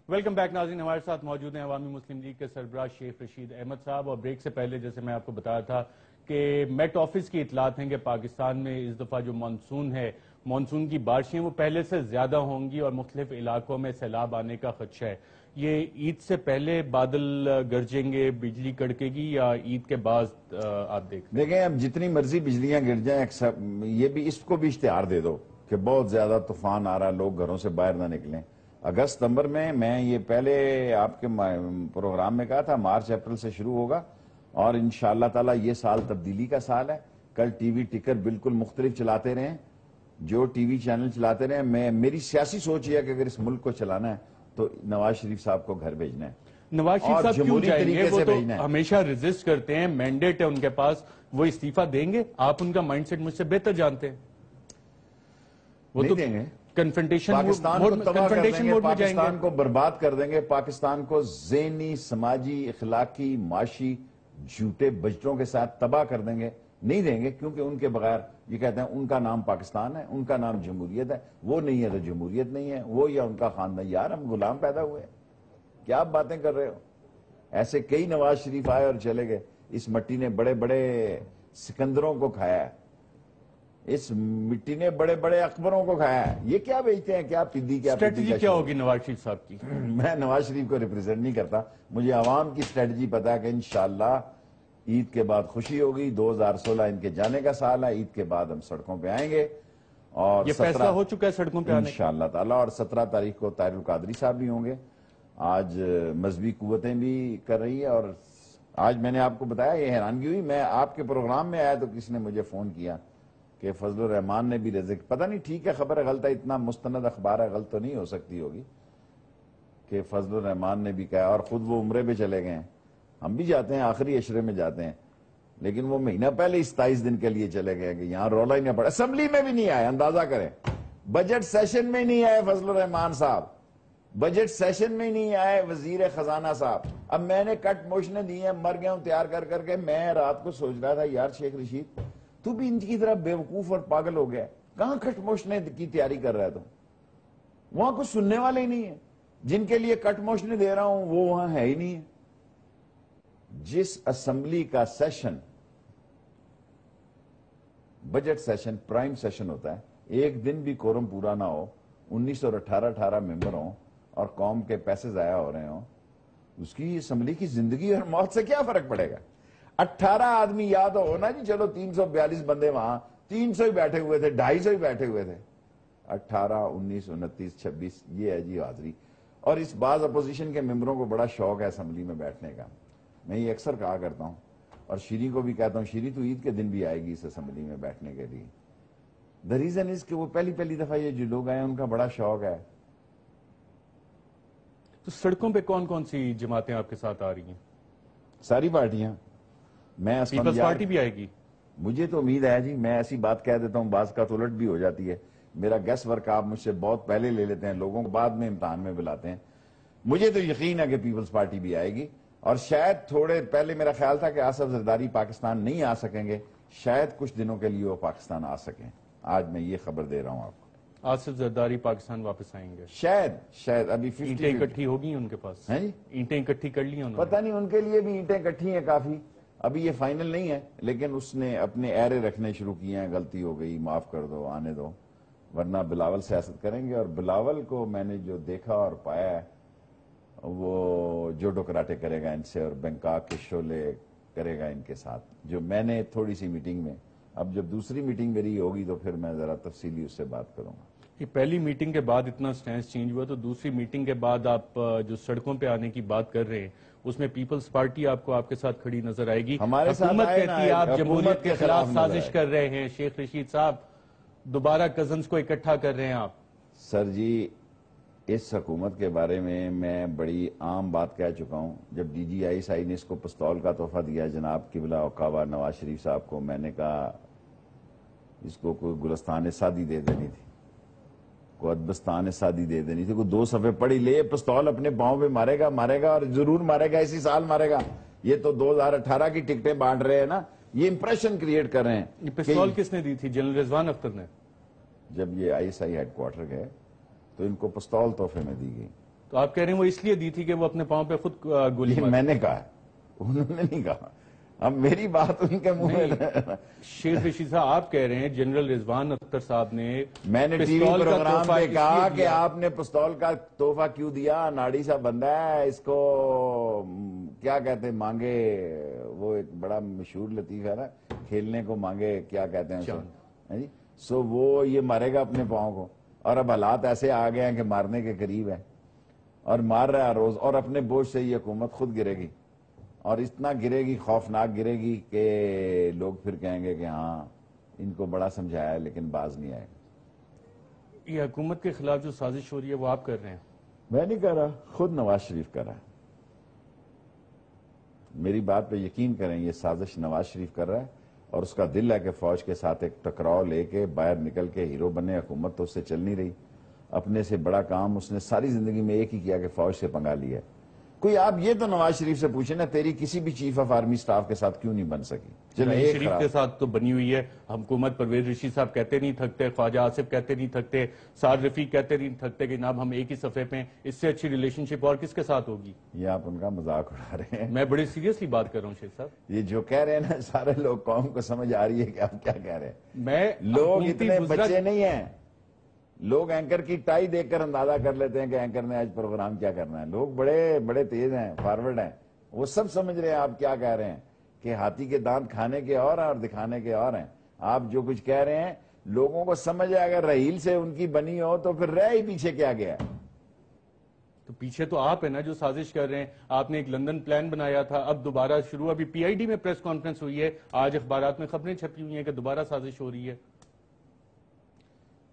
ویلکم بیک ناظرین, ہمارے ساتھ موجود ہیں عوامی مسلم لیگ کے سربراہ شیخ رشید احمد صاحب. اور بریک سے پہلے جیسے میں آپ کو بتایا تھا کہ میٹ آفس کی اطلاعات ہیں کہ پاکستان میں اس دفعہ جو مانسون کی بارشیں وہ پہلے سے زیادہ ہوں گی اور مختلف علاقوں میں سیلاب آنے کا خدشہ ہے. یہ عید سے پہلے بادل گرجیں گے, بجلی کڑکے گی, یا عید کے بعد آپ دیکھیں اب جتنی مرضی بجلیاں گر جائیں, یہ بھی اس کو بھی اشتہار دے دو کہ بہت زیادہ طوفان آ رہا, لوگ گھروں سے باہر نہ نکلیں. اگست ستمبر میں یہ پہلے آپ کے پروگرام میں کہا تھا مارچ اپریل سے شروع ہوگا, اور انشاءاللہ تعالی یہ سال تبدیلی کا سال ہے. کل ٹی وی ٹکر بالکل مختلف چلاتے رہیں, جو ٹی وی چینل چلاتے رہیں. میری سیاسی سوچ یہ ہے کہ اگر اس ملک کو چلانا ہے تو نواز شریف صاحب کو گھر بھیجنا ہے. نواز شریف صاحب کیوں جائیں گے؟ وہ تو بھیجنا ہے. ہمیشہ ریزسٹ کرتے ہیں, مینڈیٹ ہے ان کے پاس, وہ استعفیٰ دیں گے؟ آپ ان کا مائنڈ سیٹ مجھ سے بہتر جانتے ہیں. وہ تو نہیں دیں گے. کنفرنٹیشن پاکستان کو تباہ کر دیں گے, موڈ میں جائیں گے. پاکستان کو برباد کر دیں گے, پاکستان کو ذہنی, سماجی, اخلاقی, معاشی جھوٹے بجٹوں کے ساتھ تباہ کر دیں گے. نہیں دیں گے کیونکہ ان کے بغیر یہ کہتے ہیں ان کا نام پاکستان ہے, ان کا نام جمہوریت ہے. وہ نہیں ہے تو جمہوریت نہیں ہے, وہ یا ان کا خاندان. یار ہم غلام پیدا ہوئے, کیا آپ باتیں کر رہے ہو؟ ایسے کئی نواز شریف آئے اور چلے گئے. اس مٹی نے بڑے بڑے سکندروں کو کھایا ہے, اس مٹی نے بڑے بڑے اکبروں کو کھایا ہے. یہ کیا بیچتے ہیں, کیا پدی اسٹریٹجی کیا ہوگی نواز شریف صاحب کی؟ میں نواز شریف کو ریپرزینٹ نہیں کرتا, مجھے عوام کی اسٹریٹجی پتا ہے کہ انشاءاللہ عید کے بعد خوشی ہوگی. 2016 ان کے جانے کا سال ہے, عید کے بعد ہم سڑکوں پہ آئیں گے. اور یہ فیصلہ ہو چکا ہے سڑکوں پہ آنے کا انشاءاللہ تعالی. اور 17 تاریخ کو طاہر القادری صاحب بھی ہوں گے. آج مذہبی قوتیں بھی کر رہی ہیں. اور آج میں نے آپ کو بتایا, یہ حیرانگی ہوئی, میں آپ کے پروگرام میں آیا تو کسی نے مجھے فون کیا کہ فضل الرحمان نے بھی رزق، پتہ نہیں ٹھیک ہے خبر غلط ہے، اتنا مستند اخبار ہے، غلط تو نہیں ہو سکتی ہوگی، کہ فضل الرحمان نے بھی کہا، اور خود وہ عمرے پہ چلے گئے ہیں، ہم بھی جاتے ہیں آخری عشرے میں جاتے ہیں، لیکن وہ مہینہ پہلے 27 دن کے لیے چلے گئے کہ یہاں رولا ہی نہ پڑے، اسمبلی میں بھی نہیں آئے، اندازہ کریں، بجٹ سیشن میں نہیں آئے فضل الرحمان صاحب، بجٹ سیشن میں نہیں آئے وزیر خزانہ صاحب۔ اب میں نے کٹ موشنیں دی ہیں، مر گیا ہوں تیار کر کر کے، میں رات کو سوچ رہا تھا یار شیخ رشید تو بھی ان کی طرح بیوقوف اور پاگل ہو گیا، کہاں کٹ موشنیں کی تیاری کر رہا ہے تو وہاں کچھ سننے والے ہی نہیں ہیں، جن کے لیے کٹ موشنیں دے رہا ہوں وہ وہاں ہے ہی نہیں ہے۔ جس اسمبلی کا session budget session prime session ہوتا ہے، ایک دن بھی کورم پورا نہ ہو، 19 اور 18 ممبر ہوں اور قوم کے پیسے ضائع ہو رہے ہوں، اس کی اسمبلی کی زندگی اور موت سے کیا فرق پڑے گا؟ 18 آدمی یاد ہو نا جی، چلو 342 بندے وہاں، 300 ہی بیٹھے ہوئے تھے، 250 ہی بیٹھے ہوئے تھے، 18 19 29 26 یہ ہے جی حاضری۔ اور اس بعض اپوزیشن کے ممبروں کو بڑا شوق ہے اسمبلی میں بیٹھنے کا، میں یہ اکثر کہا کرتا ہوں، اور شیری کو بھی کہتا ہوں، شیری تو عید کے دن بھی آئے گی اس اسمبلی میں بیٹھنے کے لیے۔ دا ریزن از کہ وہ پہلی دفعہ یہ جو لوگ آئے ہیں ان کا بڑا شوق ہے۔ تو سڑکوں پہ کون کون سی جماعتیں آپ کے ساتھ آ رہی ہیں؟ ساری پارٹیاں، میں پیپلز پارٹی بھی آئے گی؟ مجھے تو امید ہے جی، میں ایسی بات کہہ دیتا ہوں بعض کا تو الٹ بھی ہو جاتی ہے، میرا گیس ورک آپ مجھ سے بہت پہلے لے لیتے ہیں، لوگوں کو بعد میں امتحان میں بلاتے ہیں، مجھے تو یقین ہے کہ پیپلز پارٹی بھی آئے گی، اور شاید تھوڑے پہلے میرا خیال تھا کہ آصف زرداری پاکستان نہیں آ سکیں گے، شاید کچھ دنوں کے لیے وہ پاکستان آ سکیں، آج میں یہ خبر دے رہا ہوں آپ کو۔ آصف زرداری پاکستان واپس آئیں گے؟ شاید ابھی 50 اینٹیں اکٹھی ہوگی ان کے پاس؟ ہیں جی اینٹیں اکٹھی کر لی انہوں نے؟ پتہ نہیں، ان کے لیے بھی اینٹیں اکٹھی ہیں کافی، ابھی یہ فائنل نہیں ہے، لیکن اس نے اپنے ایرے رکھنے شروع کیے ہیں، غلطی ہو گئی معاف کر دو، آنے دو، ورنہ بلاول سیاست کریں گے، اور بلاول کو میں نے جو دیکھا اور پایا ہے وہ جوڈو کراٹے کرے گا ان سے، اور بینکاک کے شعلے کرے گا ان کے ساتھ، جو میں نے تھوڑی سی میٹنگ میں، اب جب دوسری میٹنگ میری ہوگی تو پھر میں ذرا تفصیلی اس سے بات کروں گا۔ کہ پہلی میٹنگ کے بعد اتنا سٹینس چینج ہوا، تو دوسری میٹنگ کے بعد آپ جو سڑکوں پہ آنے کی بات کر رہے ہیں اس میں پیپلز پارٹی آپ کو آپ کے ساتھ کھڑی نظر آئے گی؟ ہمارے ساتھ حکومت آئے نا، کہتی ہے آپ حکومت جمہوریت کے خلاف نظر سازش آئے۔ کر رہے ہیں، شیخ رشید صاحب دوبارہ کزنز کو اکٹھا کر رہے ہیں آپ؟ سر جی اس حکومت کے بارے میں بڑی عام بات کہہ چکا ہوں، جب ڈی جی آئی آئی نے اس کو پستول کا تحفہ دیا جناب قبلہ اوقاوا نواز شریف صاحب کو، میں نے کہا اس کو کوئی گلستان سادی دے دینی تھی، کوئی ادبستان سادی دے دینی تھی، کوئی 2 صفحے پڑھی لے، پستول اپنے پاؤں پہ مارے گا اور ضرور مارے گا، اسی سال مارے گا، یہ تو 2018 کی ٹکٹیں بانٹ رہے ہیں نا، یہ امپریشن کریٹ کر رہے ہیں۔ یہ پستول کس نے دی تھی؟ جنرل رضوان اختر نے؟ جب یہ آئی ہیڈ کوارٹر گئے تو ان کو پستول تحفے میں دی گئی۔ تو آپ کہہ رہے ہیں وہ اس لیے دی تھی کہ وہ اپنے پاؤں پہ خود گولی یہ مار؟ میں نے کہا، انہوں نے نہیں کہا، اب میری بات ان کے منہ میں۔ شیخ رشید صاحب آپ کہہ رہے ہیں جنرل رضوان اختر صاحب نے میں نے ٹی وی پستول کا پروگرام تحفہ پہ کس کہا لیے کہ دیا؟ آپ نے پستول کا تحفہ کیوں دیا، ناڑی سا بندہ ہے، اس کو کیا کہتے ہیں مانگے، وہ ایک بڑا مشہور لطیفہ ہے نا، کھیلنے کو مانگے کیا کہتے ہیں اسے، سو وہ یہ مارے گا اپنے پاؤں کو، اور اب حالات ایسے آ گئے ہیں کہ مارنے کے قریب ہے، اور مار رہا ہے روز، اور اپنے بوجھ سے یہ حکومت خود گرے گی، اور اتنا گرے گی، خوفناک گرے گی کہ لوگ پھر کہیں گے کہ ہاں ان کو بڑا سمجھایا ہے لیکن باز نہیں آئے گا۔ یہ حکومت کے خلاف جو سازش ہو رہی ہے وہ آپ کر رہے ہیں؟ میں نہیں کر رہا، خود نواز شریف کر رہا ہے، میری بات پہ یقین کریں، یہ سازش نواز شریف کر رہا ہے، اور اس کا دل ہے کہ فوج کے ساتھ ایک ٹکراؤ لے کے باہر نکل کے ہیرو بنے، حکومت تو اس سے چل نہیں رہی، اپنے سے بڑا کام اس نے ساری زندگی میں ایک ہی کیا کہ فوج سے پنگا لیا ہے۔ کوئی آپ یہ تو نواز شریف سے پوچھیں نا، تیری کسی بھی چیف آف آرمی سٹاف کے ساتھ کیوں نہیں بن سکی؟ چلو نواز ایک شریف کے ساتھ تو بنی ہوئی ہے حکومت، پرویز رشید صاحب کہتے نہیں تھکتے، خواجہ آصف کہتے نہیں تھکتے، سعد رفیق کہتے نہیں تھکتے کہ جناب ہم ایک ہی صفحے پہ ہیں، اس سے اچھی ریلیشن شپ اور کس کے ساتھ ہوگی؟ یہ آپ ان کا مذاق اڑا رہے ہیں، میں بڑی سیریسلی بات کر رہا ہوں شیخ صاحب، یہ جو کہہ رہے ہیں نا سارے لوگ، قوم کو سمجھ آ رہی ہے کہ آپ کیا کہہ رہے ہیں۔ میں لوگ اتنے بچے نہیں ہیں، لوگ اینکر کی ٹائی دیکھ کر اندازہ کر لیتے ہیں کہ اینکر نے آج پروگرام کیا کرنا ہے، لوگ بڑے بڑے تیز ہیں، فارورڈ ہیں، وہ سب سمجھ رہے ہیں آپ کیا کہہ رہے ہیں، کہ ہاتھی کے دانت کھانے کے اور ہیں اور دکھانے کے اور ہیں، آپ جو کچھ کہہ رہے ہیں لوگوں کو سمجھ ہے، اگر رحیل سے ان کی بنی ہو تو پھر رہ ہی پیچھے کیا گیا ہے؟ تو پیچھے تو آپ ہیں نا جو سازش کر رہے ہیں، آپ نے ایک لندن پلان بنایا تھا، اب دوبارہ شروع، ابھی پی آئی ڈی میں پریس کانفرنس ہوئی ہے، آج اخبارات میں خبریں چھپی ہوئی ہیں کہ دوبارہ سازش ہو رہی ہے۔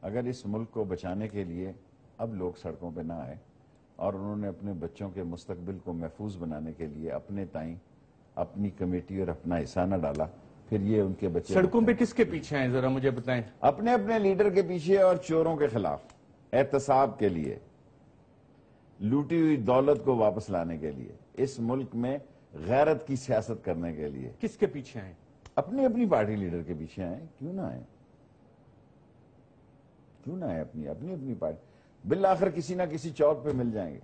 اگر اس ملک کو بچانے کے لیے اب لوگ سڑکوں پہ نہ آئے اور انہوں نے اپنے بچوں کے مستقبل کو محفوظ بنانے کے لیے اپنے تائیں اپنی کمیٹی اور اپنا حصہ نہ ڈالا، پھر یہ ان کے بچے سڑکوں پہ کس کے پیچھے ہیں ذرا مجھے بتائیں؟ اپنے اپنے لیڈر کے پیچھے اور چوروں کے خلاف احتساب کے لیے، لوٹی ہوئی دولت کو واپس لانے کے لیے، اس ملک میں غیرت کی سیاست کرنے کے لیے کس کے پیچھے ہیں؟ اپنی اپنی پارٹی لیڈر کے پیچھے آئیں، کیوں نہ آئیں؟ کیوں نہ آئیں؟ اپنی پارٹی، بالآخر کسی نہ کسی چوک پہ مل جائیں گے۔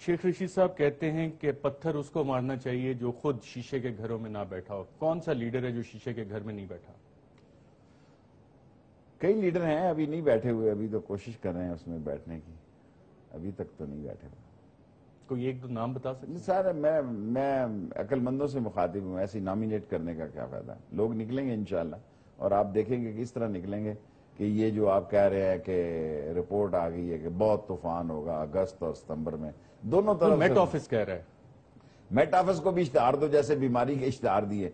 شیخ رشید صاحب کہتے ہیں کہ پتھر اس کو مارنا چاہیے جو خود شیشے کے گھروں میں نہ بیٹھا ہو۔ کون سا لیڈر ہے جو شیشے کے گھر میں نہیں بیٹھا؟ کئی لیڈر ہیں ابھی نہیں بیٹھے ہوئے، ابھی تو کوشش کر رہے ہیں اس میں بیٹھنے کی، ابھی تک تو نہیں بیٹھے ہوئے۔ کوئی ایک دو نام بتا سکتے ہیں؟ سارے میں عقل مندوں سے مخاطب ہوں، ایسی نامینیٹ کرنے کا کیا فائدہ؟ لوگ نکلیں گے انشاءاللہ، اور آپ دیکھیں گے کس طرح نکلیں گے کہ یہ جو آپ کہہ رہے ہیں کہ رپورٹ آ گئی ہے کہ بہت طوفان ہوگا اگست اور ستمبر میں، دونوں طرف میٹ آفس کہہ رہا ہے۔ میٹ آفس کو بھی اشتہار دو، جیسے بیماری کے اشتہار دیے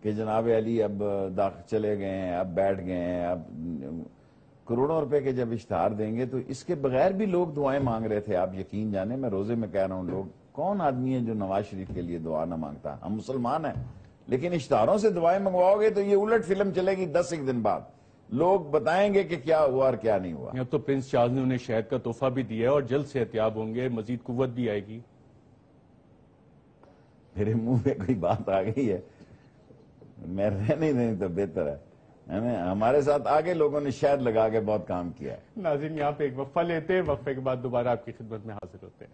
کہ جناب علی اب چلے گئے ہیں، اب بیٹھ گئے ہیں، اب کروڑوں روپے کے جب اشتہار دیں گے تو اس کے بغیر بھی لوگ دعائیں مانگ رہے تھے۔ آپ یقین جانیں، میں روزے میں کہہ رہا ہوں، لوگ کون آدمی ہے جو نواز شریف کے لیے دعا نہ مانگتا؟ ہم مسلمان ہیں، لیکن اشتہاروں سے دعائیں منگواؤ گے تو یہ الٹ فلم چلے گی 10 دن بعد، لوگ بتائیں گے کہ کیا ہوا اور کیا نہیں ہوا۔ اب تو پرنس چارلز نے انہیں شہد کا تحفہ بھی دیا ہے اور جلد صحتیاب ہوں گے، مزید قوت بھی آئے گی۔ میرے منہ میں کوئی بات آ گئی ہے، میں رہنے دیں تو بہتر ہے۔ ہمارے ساتھ آگے لوگوں نے شہد لگا کے بہت کام کیا ہے۔ ناظرین یہاں پہ ایک وقفہ لیتے ہیں، وقفے کے بعد دوبارہ آپ کی خدمت میں حاضر ہوتے ہیں۔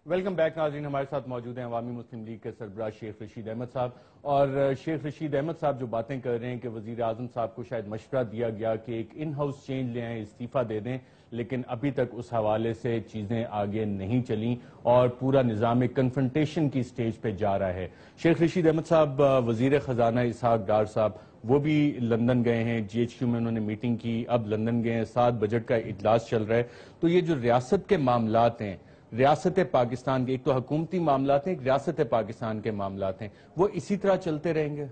ویلکم بیک ناظرین، ہمارے ساتھ موجود ہیں عوامی مسلم لیگ کے سربراہ شیخ رشید احمد صاحب، اور شیخ رشید احمد صاحب جو باتیں کر رہے ہیں کہ وزیر اعظم صاحب کو شاید مشورہ دیا گیا کہ ایک ان ہاؤس چینج لے آئیں، استعفیٰ دے دیں، لیکن ابھی تک اس حوالے سے چیزیں آگے نہیں چلیں اور پورا نظام کنفرنٹیشن کی سٹیج پہ جا رہا ہے۔ شیخ رشید احمد صاحب، وزیر خزانہ اسحاق ڈار صاحب وہ بھی لندن گئے ہیں، جی ایچ کیو میں انہوں نے میٹنگ کی، اب لندن گئے ہیں، 7 بجٹ کا اجلاس چل رہا ہے۔ تو یہ جو ریاست کے معاملات ہیں، ریاست پاکستان کے، ایک تو حکومتی معاملات ہیں، ایک ریاست پاکستان کے معاملات ہیں، وہ اسی طرح چلتے رہیں گے؟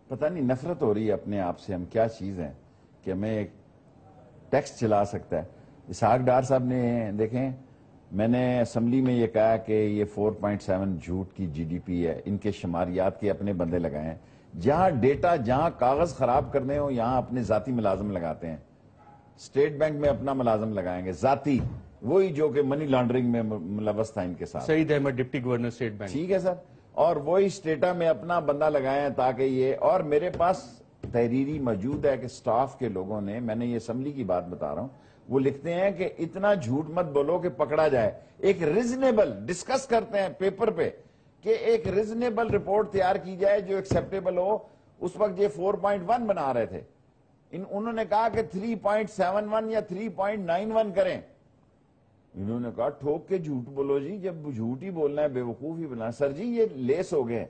پتہ نہیں نفرت ہو رہی ہے اپنے آپ سے، ہم کیا چیز ہیں کہ ہمیں ایک ٹیکس چلا سکتا ہے۔ اسحاق ڈار صاحب نے دیکھیں، میں نے اسمبلی میں یہ کہا کہ یہ 4.7 جھوٹ کی جی ڈی پی ہے، ان کے شماریات کے اپنے بندے لگائے ہیں، جہاں ڈیٹا، جہاں کاغذ خراب کرنے ہو یہاں اپنے ذاتی ملازم لگاتے ہیں۔ اسٹیٹ بینک میں اپنا ملازم لگائیں گے ذاتی، وہی جو کہ منی لانڈرنگ میں ملوث تھا ان کے ساتھ۔ Saeed Ahmed deputy governor state bank, ٹھیک ہے سر، اور وہی اسٹیٹا میں اپنا بندہ لگائے ہیں تاکہ یہ، اور میرے پاس تحریری موجود ہے کہ سٹاف کے لوگوں نے، میں نے یہ اسمبلی کی بات بتا رہا ہوں، وہ لکھتے ہیں کہ اتنا جھوٹ مت بولو کہ پکڑا جائے، ایک ریزنیبل ڈسکس کرتے ہیں پیپر پہ کہ ایک ریزنیبل رپورٹ تیار کی جائے جو ایکسیپٹیبل ہو۔ اس وقت یہ 4.1 بنا رہے تھے، انہوں نے کہا کہ 3.71 یا 3.91 کریں۔ انہوں نے کہا ٹھوک کے جھوٹ بولو جی، جب جھوٹ ہی بولنا ہے بیوقوف ہی بولنا ہے۔ سر جی یہ لیس ہو گئے،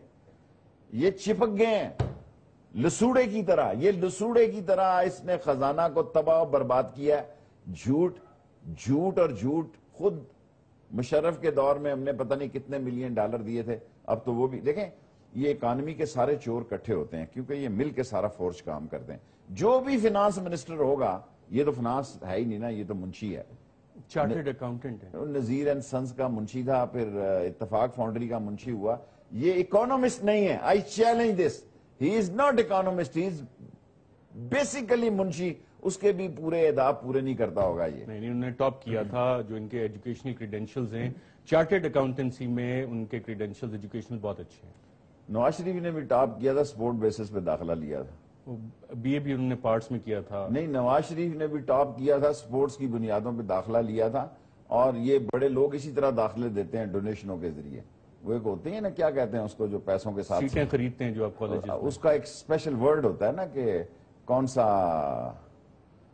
یہ چپک گئے ہیں لسوڑے کی طرح، یہ لسوڑے کی طرح اس نے خزانہ کو تباہ و برباد کیا ہے۔ جھوٹ جھوٹ اور جھوٹ، خود مشرف کے دور میں ہم نے پتہ نہیں کتنے ملین ڈالر دیے تھے، اب تو وہ بھی دیکھیں، یہ اکانومی کے سارے چور کٹھے ہوتے ہیں کیونکہ یہ مل کے سارا فورج کام کرتے ہیں۔ جو بھی فنانس منسٹر ہوگا، یہ تو فنانس ہے ہی نہیں نا، یہ تو منشی ہے، چارٹرڈ اکاؤنٹنٹ ہے۔ نذیر اینڈ سنس کا منشی تھا، پھر اتفاق فاؤنڈری کا منشی ہوا۔ یہ اکانومسٹ نہیں ہے، I challenge this, he is not economist, he is basically منشی، اس کے بھی پورے اداب پورے نہیں کرتا ہوگا یہ۔ نہیں، انہوں نے ٹاپ کیا تھا، جو ان کے ایجوکیشنل کریڈینشلز ہیں چارٹرڈ اکاؤنٹنسی میں، ان کے کریڈینشلز ایجوکیشنل بہت اچھے ہیں۔ نواز شریف نے بھی ٹاپ کیا تھا، سپورٹ بیسس پہ داخلہ لیا تھا۔ بی اے بھی انہوں نے پارٹس میں کیا تھا۔ نہیں، نواز شریف نے بھی ٹاپ کیا تھا، سپورٹس کی بنیادوں پہ داخلہ لیا تھا، اور یہ بڑے لوگ اسی طرح داخلے دیتے ہیں ڈونیشنوں کے ذریعے، وہ ایک ہوتے ہیں نا، کیا کہتے ہیں اس کو، جو پیسوں کے ساتھ سیٹیں خریدتے ہیں جو آپ کالج، اس کا ایک اسپیشل ورڈ ہوتا ہے نا کہ کون سا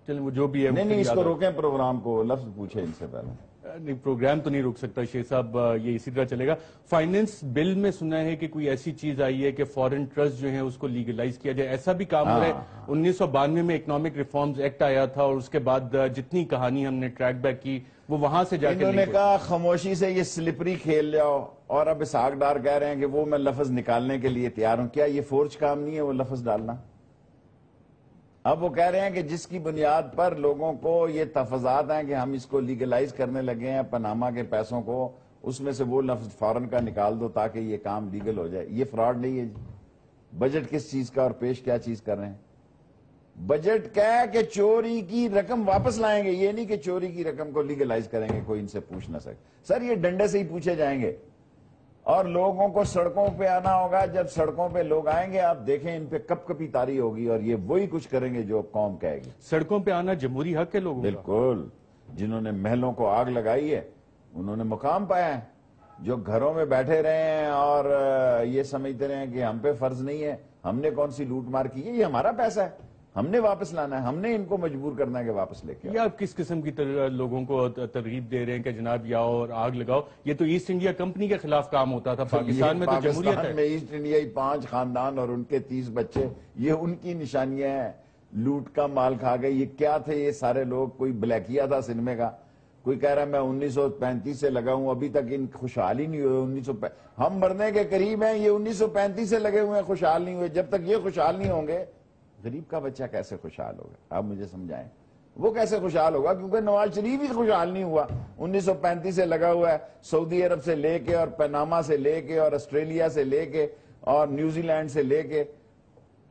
چلیں وہ جو بھی ہے نہیں اس کو روکیں پروگرام کو, لفظ پوچھے ان سے پہلے. نہیں پروگرام تو نہیں روک سکتا شیخ صاحب, یہ اسی طرح چلے گا. فائنینس بل میں سنا ہے کہ کوئی ایسی چیز آئی ہے کہ فورن ٹرسٹ جو ہیں اس کو لیگلائز کیا جائے, ایسا بھی کام ہو رہا ہے. 1992 میں اکنامک ریفارمز ایکٹ آیا تھا اور اس کے بعد جتنی کہانی ہم نے ٹریک بیک کی وہ وہاں سے جا کے انہوں نے کہا خاموشی سے یہ سلپری کھیل جاؤ, اور اب اسحاق ڈار کہہ رہے ہیں کہ وہ میں لفظ نکالنے کے لیے تیار ہوں. کیا یہ فورج کام نہیں ہے وہ لفظ ڈالنا؟ اب وہ کہہ رہے ہیں کہ جس کی بنیاد پر لوگوں کو یہ تحفظات ہیں کہ ہم اس کو لیگلائز کرنے لگے ہیں پاناما کے پیسوں کو, اس میں سے وہ لفظ فورن کا نکال دو تاکہ یہ کام لیگل ہو جائے. یہ فراڈ نہیں ہے جی. بجٹ کس چیز کا اور پیش کیا چیز کر رہے ہیں؟ بجٹ کیا ہے کہ چوری کی رقم واپس لائیں گے, یہ نہیں کہ چوری کی رقم کو لیگلائز کریں گے, کوئی ان سے پوچھ نہ سکے. سر یہ ڈنڈے سے ہی پوچھے جائیں گے, اور لوگوں کو سڑکوں پہ آنا ہوگا. جب سڑکوں پہ لوگ آئیں گے آپ دیکھیں ان پہ کپ کپی تاری ہوگی, اور یہ وہی کچھ کریں گے جو قوم کہے گی. سڑکوں پہ آنا جمہوری حق ہے لوگوں کا. بالکل. جنہوں نے محلوں کو آگ لگائی ہے انہوں نے مقام پایا ہے. جو گھروں میں بیٹھے رہے ہیں اور یہ سمجھتے رہے ہیں کہ ہم پہ فرض نہیں ہے, ہم نے کون سی لوٹ مار کی ہے, یہ ہمارا پیسہ ہے, ہم نے واپس لانا ہے, ہم نے ان کو مجبور کرنا ہے کہ واپس لے کے. یہ آپ کس قسم کی لوگوں کو ترغیب دے رہے ہیں کہ جناب یاؤ اور آگ لگاؤ؟ یہ تو ایسٹ انڈیا کمپنی کے خلاف کام ہوتا تھا. پاکستان میں تو جمہوریت ہے. پاکستان میں ایسٹ انڈیائی 5 خاندان اور ان کے 30 بچے, یہ ان کی نشانیاں ہیں. لوٹ کا مال کھا گئے. یہ کیا تھے یہ سارے لوگ؟ کوئی بلیکیا تھا سنیمے کا, کوئی کہہ رہا ہے میں 1935 سے لگا ہوں, ابھی تک ان خوشحال ہی نہیں ہوئے. ہم مرنے کے قریب ہیں, یہ 1935 سے لگے ہوئے ہیں, خوشحال نہیں ہوئے. جب تک یہ خوشحال نہیں ہوں گے غریب کا بچہ کیسے خوشحال ہوگا؟ آپ مجھے سمجھائیں. وہ کیسے خوشحال ہوگا؟ کیونکہ نواز شریف ہی خوشحال نہیں ہوا. 1935 سے لگا ہوا ہے, سعودی عرب سے لے کے اور پاناما سے لے کے اور آسٹریلیا سے لے کے اور نیوزی لینڈ سے لے کے,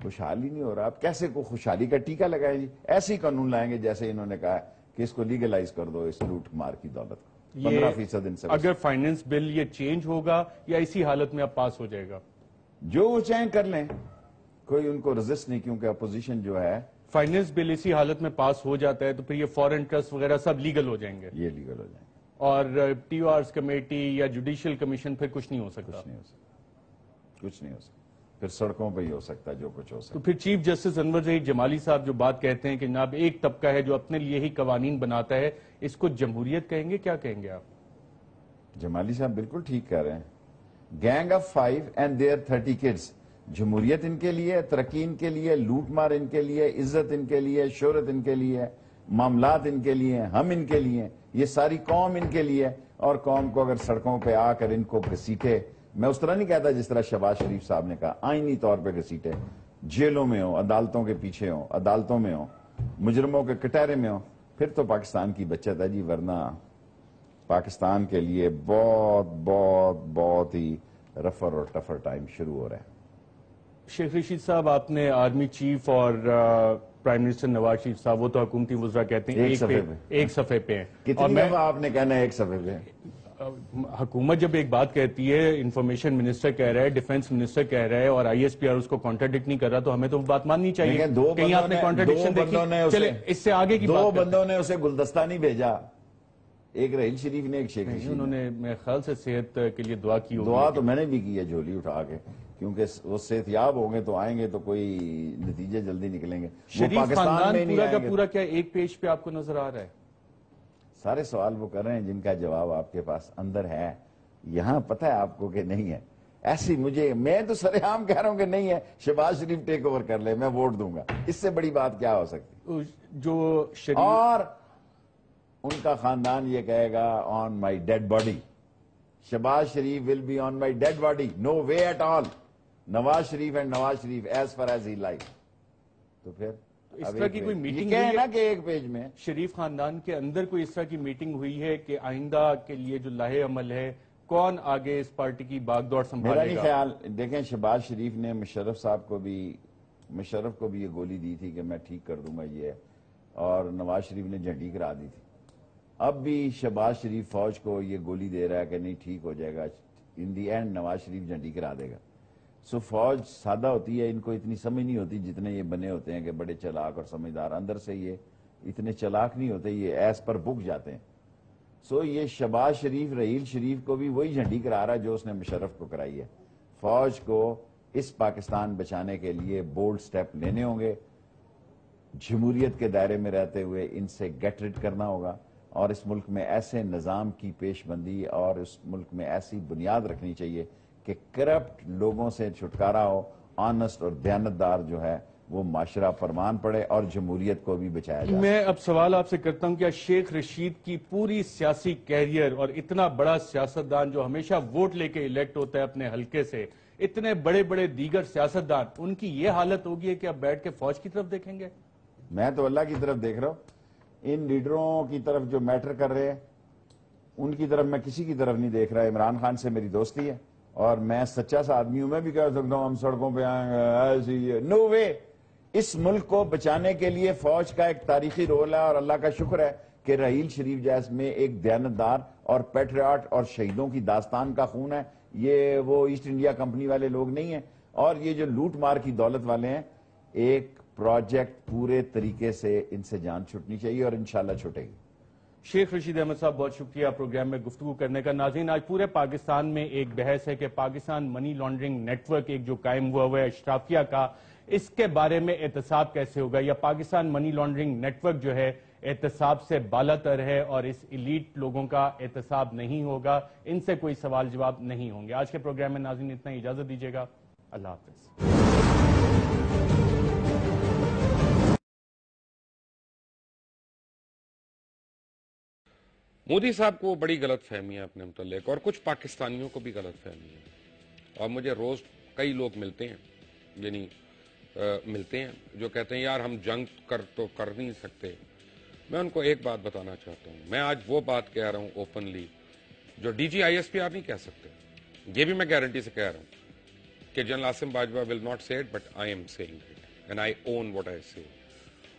خوشحال ہی نہیں ہو رہا. آپ کیسے کو خوشحالی کا ٹیکہ لگائیں جی؟ ایسے ہی قانون لائیں گے جیسے انہوں نے کہا ہے کہ اس کو لیگلائز کر دو, اس لوٹ مار کی دولت کو 15% ان سے. اگر فائنینس بل یہ چینج ہوگا یا اسی حالت میں اب پاس ہو جائے گا؟ جو وہ چاہیں کر لیں, کوئی ان کو رزسٹ نہیں, کیونکہ اپوزیشن جو ہے. فائنینس بل اسی حالت میں پاس ہو جاتا ہے تو پھر یہ فورن ٹرسٹ وغیرہ سب لیگل ہو جائیں گے. یہ لیگل ہو جائیں گے. اور ٹی او آرز کمیٹی یا جوڈیشل کمیشن پھر کچھ نہیں ہو سکتا. کچھ نہیں ہو سکتا. پھر سڑکوں پہ ہی ہو سکتا جو کچھ ہو سکتا. تو پھر چیف جسٹس انور ظہیر جمالی صاحب جو بات کہتے ہیں کہ جناب ایک طبقہ ہے جو اپنے لیے ہی قوانین بناتا ہے, اس کو جمہوریت کہیں گے؟ کیا کہیں گے آپ؟ جمالی صاحب بالکل ٹھیک کہہ رہے ہیں. Gang of 5 and there 30 kids. جمہوریت ان کے لیے, ترقی ان کے لیے, لوٹ مار ان کے لیے, عزت ان کے لیے, شہرت ان کے لیے, معاملات ان کے لیے, ہم ان کے لیے, یہ ساری قوم ان کے لیے. اور قوم کو اگر سڑکوں پہ آ کر ان کو گھسیٹے, میں اس طرح نہیں کہتا جس طرح شہباز شریف صاحب نے کہا, آئینی طور پہ گھسیٹے, جیلوں میں ہوں, عدالتوں کے پیچھے ہوں, عدالتوں میں ہوں, مجرموں کے کٹہرے میں ہوں, پھر تو پاکستان کی بچت ہے جی. ورنہ پاکستان کے لیے بہت بہت بہت ہی رفر اور ٹفر ٹائم شروع ہو رہا ہے. شیخ رشید صاحب, آپ نے آرمی چیف اور پرائم منسٹر نواز شریف صاحب, وہ تو حکومتی وزراء کہتے ہیں ایک صفحے پہ ہیں. کتنی دفعہ آپ نے کہنا ہے ایک صفحے پہ؟ حکومت جب ایک بات کہتی ہے, انفارمیشن منسٹر کہہ رہا ہے, ڈیفنس منسٹر کہہ رہا ہے, اور آئی ایس پی آر اس کو کانٹراڈکٹ نہیں کر رہا, تو ہمیں تو بات ماننی چاہیے. کہیں آپ نے کانٹراڈکشن دیکھی؟ چلے اس سے آگے کی بات. 2 بندوں نے اسے گلدستہ نہیں بھیجا, ایک رحیل شریف نے, ایک شیخ رشید. انہوں نے میرے خیال سے صحت کے لیے دعا کی ہوگی. دعا تو میں نے بھی کی ہے جھولی اٹھا کے, کیونکہ وہ صحت یاب ہوں گے تو آئیں گے تو کوئی نتیجے جلدی نکلیں گے. شریف خاندان پورا کا پورا کیا ایک پیج پہ آپ کو نظر آ رہا ہے؟ سارے سوال وہ کر رہے ہیں جن کا جواب آپ کے پاس اندر ہے. یہاں پتہ ہے آپ کو کہ نہیں ہے. ایسی میں تو سرعام کہہ رہا ہوں کہ نہیں ہے. شہباز شریف ٹیک اوور کر لے, میں ووٹ دوں گا. اس سے بڑی بات کیا ہو سکتی؟ جو اور ان کا خاندان یہ کہے گا on my dead body, Shahbaz Sharif will be on my dead body, no way at all. Nawaz Sharif and Nawaz Sharif as far as he life. تو پھر اس طرح کی کوئی میٹنگ ہے نا کہ ایک پیج میں شریف خاندان کے اندر کوئی اس طرح کی میٹنگ ہوئی ہے کہ آئندہ کے لیے جو لاہے عمل ہے, کون آگے اس پارٹی کی باغ دوڑ سنبھالے گا؟ میرا نہیں خیال. دیکھیں شہباز شریف نے مشرف کو بھی یہ گولی دی تھی کہ میں ٹھیک کر دوں گا یہ, اور نواز شریف نے جھنڈی کرا دی تھی. اب بھی شہباز شریف فوج کو یہ گولی دے رہا ہے کہ نہیں ٹھیک ہو جائے گا. ان دی اینڈ نواز شریف جھنڈی کرا دے گا. سو فوج سادہ ہوتی ہے, ان کو اتنی سمجھ نہیں ہوتی جتنے یہ بنے ہوتے ہیں کہ بڑے چلاک اور سمجھدار. اندر سے یہ اتنے چلاک نہیں ہوتے, یہ ایس پر بک جاتے ہیں. سو یہ شہباز شریف رحیل شریف کو بھی وہی جھنڈی کرا رہا ہے جو اس نے مشرف کو کرائی ہے. فوج کو اس پاکستان بچانے کے لیے بولڈ سٹیپ لینے ہوں گے. جمہوریت کے دائرے میں رہتے ہوئے ان سے گیٹ ریڈ کرنا ہوگا، اور اس ملک میں ایسے نظام کی پیش بندی اور اس ملک میں ایسی بنیاد رکھنی چاہیے کہ کرپٹ لوگوں سے چھٹکارا ہو، آنسٹ اور دیانتدار جو ہے وہ معاشرہ فرمان پڑے اور جمہوریت کو بھی بچایا جائے۔ میں اب سوال آپ سے کرتا ہوں، کیا شیخ رشید کی پوری سیاسی کیریئر اور اتنا بڑا سیاستدان جو ہمیشہ ووٹ لے کے الیکٹ ہوتا ہے اپنے حلقے سے، اتنے بڑے بڑے دیگر سیاستدان، ان کی یہ حالت ہوگی ہے کہ اب بیٹھ کے فوج کی طرف دیکھیں گے؟ میں تو اللہ کی طرف دیکھ رہا ہوں، ان لیڈروں کی طرف جو میٹر کر رہے ہیں ان کی طرف میں کسی کی طرف نہیں دیکھ رہا۔ عمران خان سے میری دوستی ہے اور میں سچا سا آدمی ہوں، میں بھی کہہ سکتا ہوں ہم سڑکوں پہ آئیں گے ایسی، نو وے۔ اس ملک کو بچانے کے لیے فوج کا ایک تاریخی رول ہے، اور اللہ کا شکر ہے کہ رحیل شریف جیس میں ایک دیانتدار اور پیٹریاٹ اور شہیدوں کی داستان کا خون ہے۔ یہ وہ ایسٹ انڈیا کمپنی والے لوگ نہیں ہیں، اور یہ جو لوٹ مار کی دولت والے ہیں۔ ایک پروجیکٹ پورے طریقے سے ان سے جان چھٹنی چاہیے اور انشاءاللہ چھٹے گی۔ شیخ رشید احمد صاحب، بہت شکریہ پروگرام میں گفتگو کرنے کا۔ ناظرین، آج پورے پاکستان میں ایک بحث ہے کہ Pakistan money laundering network ایک جو قائم ہوا ہے اشرافیہ کا، اس کے بارے میں احتساب کیسے ہوگا، یا Pakistan money laundering network جو ہے احتساب سے بالاتر ہے اور اس ایلیٹ لوگوں کا احتساب نہیں ہوگا، ان سے کوئی سوال جواب نہیں ہوں گے۔ آج کے پروگرام میں ناظرین اتنا ہی، اجازت دیجیے گا، اللہ حافظ۔ مودی صاحب کو بڑی غلط فہمی ہے اپنے متعلق، اور کچھ پاکستانیوں کو بھی غلط فہمی ہے، اور مجھے روز کئی لوگ ملتے ہیں، یعنی ملتے ہیں جو کہتے ہیں یار ہم جنگ تو کر نہیں سکتے۔ میں ان کو ایک بات بتانا چاہتا ہوں، میں آج وہ بات کہہ رہا ہوں اوپنلی جو D G I S P R نہیں کہہ سکتے۔ یہ بھی میں گارنٹی سے کہہ رہا ہوں کہ general Asim Bajwa will not say it, but I am saying it and I own what I say.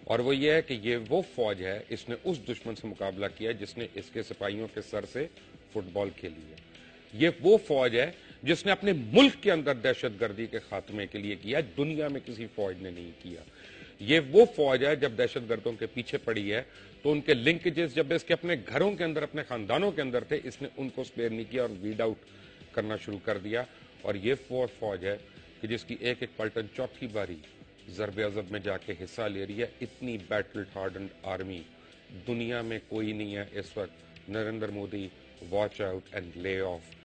اور وہ یہ ہے کہ یہ وہ فوج ہے، اس نے اس دشمن سے مقابلہ کیا جس نے اس کے سپاہیوں کے سر سے فٹ بال کھیلی ہے۔ یہ وہ فوج ہے جس نے اپنے ملک کے اندر دہشت گردی کے خاتمے کے لیے کیا، دنیا میں کسی فوج نے نہیں کیا۔ یہ وہ فوج ہے جب دہشت گردوں کے پیچھے پڑی ہے تو ان کے لنکیجز جب اس کے اپنے گھروں کے اندر، اپنے خاندانوں کے اندر تھے، اس نے ان کو سپیئر نہیں کیا اور ویڈ آؤٹ کرنا شروع کر دیا۔ اور یہ فوج ہے کہ جس کی ایک ایک پلٹن چوتھی باری ضرب عضب میں جا کے حصہ لے رہی ہے۔ اتنی بیٹل ہارڈنڈ آرمی دنیا میں کوئی نہیں ہے اس وقت۔ Narendra Modi, watch out and lay off.